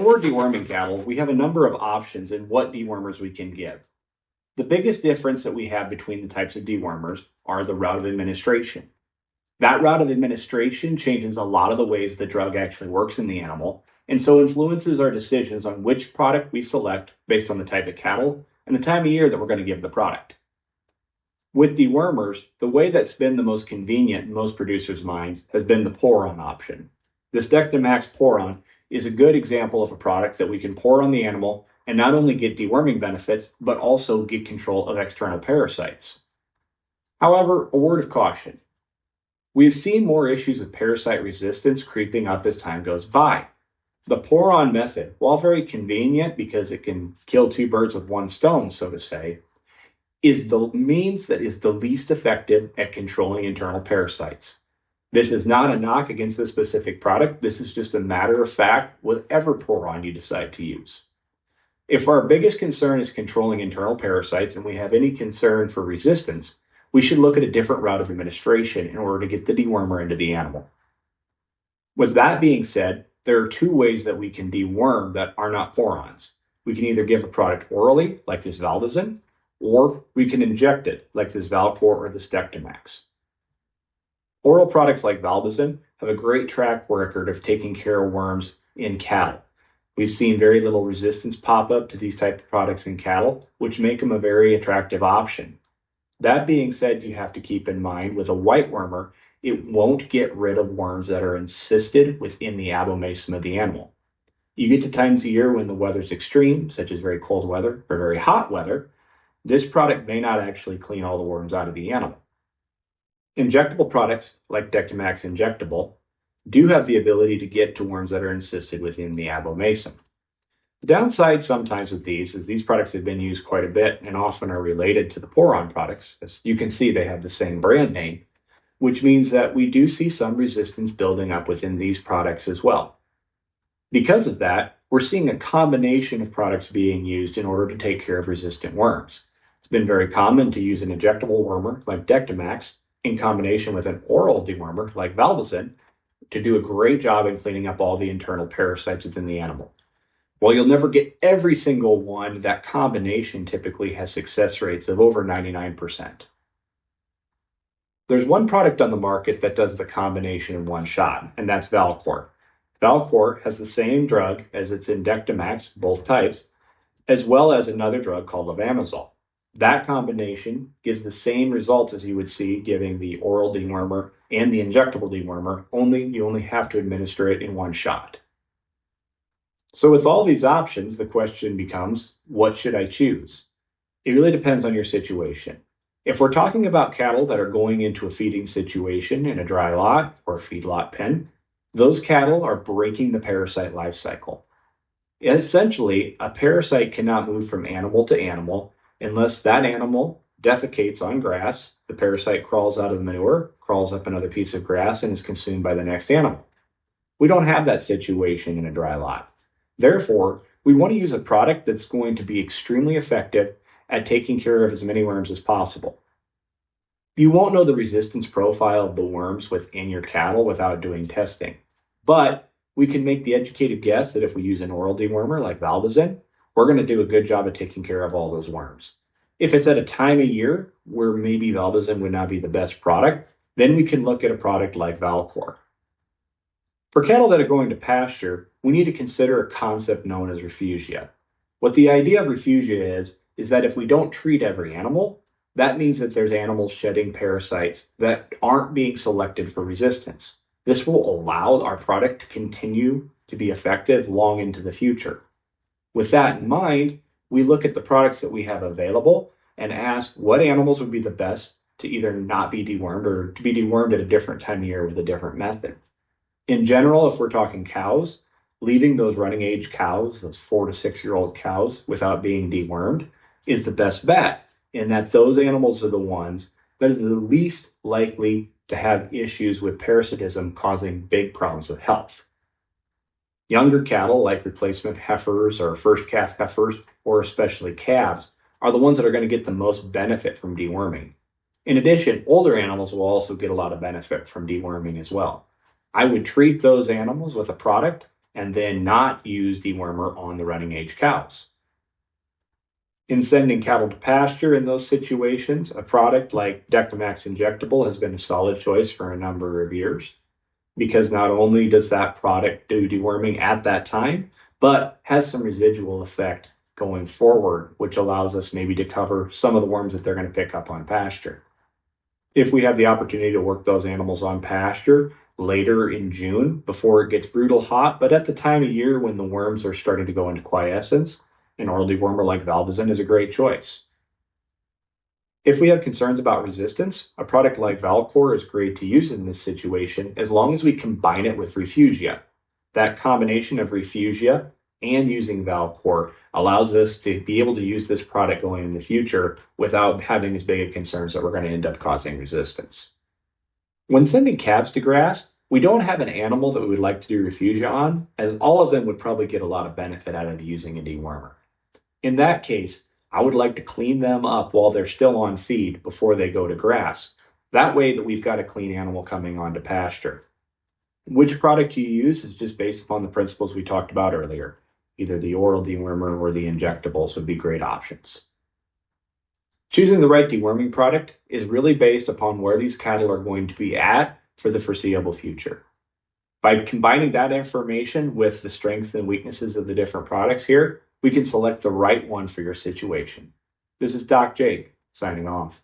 When we're deworming cattle, we have a number of options in what dewormers we can give. The biggest difference that we have between the types of dewormers are the route of administration. That route of administration changes a lot of the ways the drug actually works in the animal, and so influences our decisions on which product we select based on the type of cattle and the time of year that we're going to give the product. With dewormers, the way that's been the most convenient in most producers' minds has been the pour-on option. This Dectomax pour-on is a good example of a product that we can pour on the animal and not only get deworming benefits, but also get control of external parasites. However, a word of caution. We've seen more issues with parasite resistance creeping up as time goes by. The pour-on method, while very convenient because it can kill two birds with one stone, so to say, is the means that is the least effective at controlling internal parasites. This is not a knock against this specific product. This is just a matter of fact, whatever pour-on you decide to use. If our biggest concern is controlling internal parasites and we have any concern for resistance, we should look at a different route of administration in order to get the dewormer into the animal. With that being said, there are two ways that we can deworm that are not pour-ons. We can either give a product orally, like this Valvazin, or we can inject it, like this Valcor or this Dectomax. Oral products like Valvazin have a great track record of taking care of worms in cattle. We've seen very little resistance pop up to these type of products in cattle, which make them a very attractive option. That being said, you have to keep in mind with a white wormer, it won't get rid of worms that are encysted within the abomasum of the animal. You get to times of year when the weather's extreme, such as very cold weather or very hot weather, this product may not actually clean all the worms out of the animal. Injectable products, like Dectomax Injectable, do have the ability to get to worms that are encysted within the abomasum. The downside sometimes with these is these products have been used quite a bit and often are related to the pour-on products. As you can see, they have the same brand name, which means that we do see some resistance building up within these products as well. Because of that, we're seeing a combination of products being used in order to take care of resistant worms. It's been very common to use an injectable wormer like Dectomax in combination with an oral dewormer like Valvazin to do a great job in cleaning up all the internal parasites within the animal. While you'll never get every single one, that combination typically has success rates of over 99%. There's one product on the market that does the combination in one shot, and that's Valcor. Valcor has the same drug as its in Dectomax, both types, as well as another drug called levamisole. That combination gives the same results as you would see giving the oral dewormer and the injectable dewormer, you only have to administer it in one shot. So with all these options, the question becomes, what should I choose? It really depends on your situation. If we're talking about cattle that are going into a feeding situation in a dry lot or a feedlot pen, those cattle are breaking the parasite life cycle. Essentially, a parasite cannot move from animal to animal unless that animal defecates on grass, the parasite crawls out of the manure, crawls up another piece of grass, and is consumed by the next animal. We don't have that situation in a dry lot. Therefore, we want to use a product that's going to be extremely effective at taking care of as many worms as possible. You won't know the resistance profile of the worms within your cattle without doing testing, but we can make the educated guess that if we use an oral dewormer like Valvazin, we're going to do a good job of taking care of all those worms. If it's at a time of year where maybe Valvazin would not be the best product, then we can look at a product like Valcor. For cattle that are going to pasture, we need to consider a concept known as refugia. What the idea of refugia is that if we don't treat every animal, that means that there's animals shedding parasites that aren't being selected for resistance. This will allow our product to continue to be effective long into the future. With that in mind, we look at the products that we have available and ask what animals would be the best to either not be dewormed or to be dewormed at a different time of year with a different method. In general, if we're talking cows, leaving those running age cows, those 4 to 6 year old cows without being dewormed is the best bet, in that those animals are the ones that are the least likely to have issues with parasitism causing big problems with health. Younger cattle, like replacement heifers or first calf heifers, or especially calves, are the ones that are going to get the most benefit from deworming. In addition, older animals will also get a lot of benefit from deworming as well. I would treat those animals with a product and then not use dewormer on the running age cows. In sending cattle to pasture in those situations, a product like Dectomax Injectable has been a solid choice for a number of years, because not only does that product do deworming at that time, but has some residual effect going forward, which allows us maybe to cover some of the worms that they're going to pick up on pasture. If we have the opportunity to work those animals on pasture later in June, before it gets brutal hot, but at the time of year when the worms are starting to go into quiescence, an oral dewormer like Valvazin is a great choice. If we have concerns about resistance, a product like Valcor is great to use in this situation as long as we combine it with Refugia. That combination of Refugia and using Valcor allows us to be able to use this product going in the future without having as big of concerns that we're going to end up causing resistance. When sending calves to grass, we don't have an animal that we would like to do Refugia on, as all of them would probably get a lot of benefit out of using a dewormer. In that case, I would like to clean them up while they're still on feed before they go to grass. That way that we've got a clean animal coming onto pasture. Which product you use is just based upon the principles we talked about earlier. Either the oral dewormer or the injectables would be great options. Choosing the right deworming product is really based upon where these cattle are going to be at for the foreseeable future. By combining that information with the strengths and weaknesses of the different products here, we can select the right one for your situation. This is Doc Jake, signing off.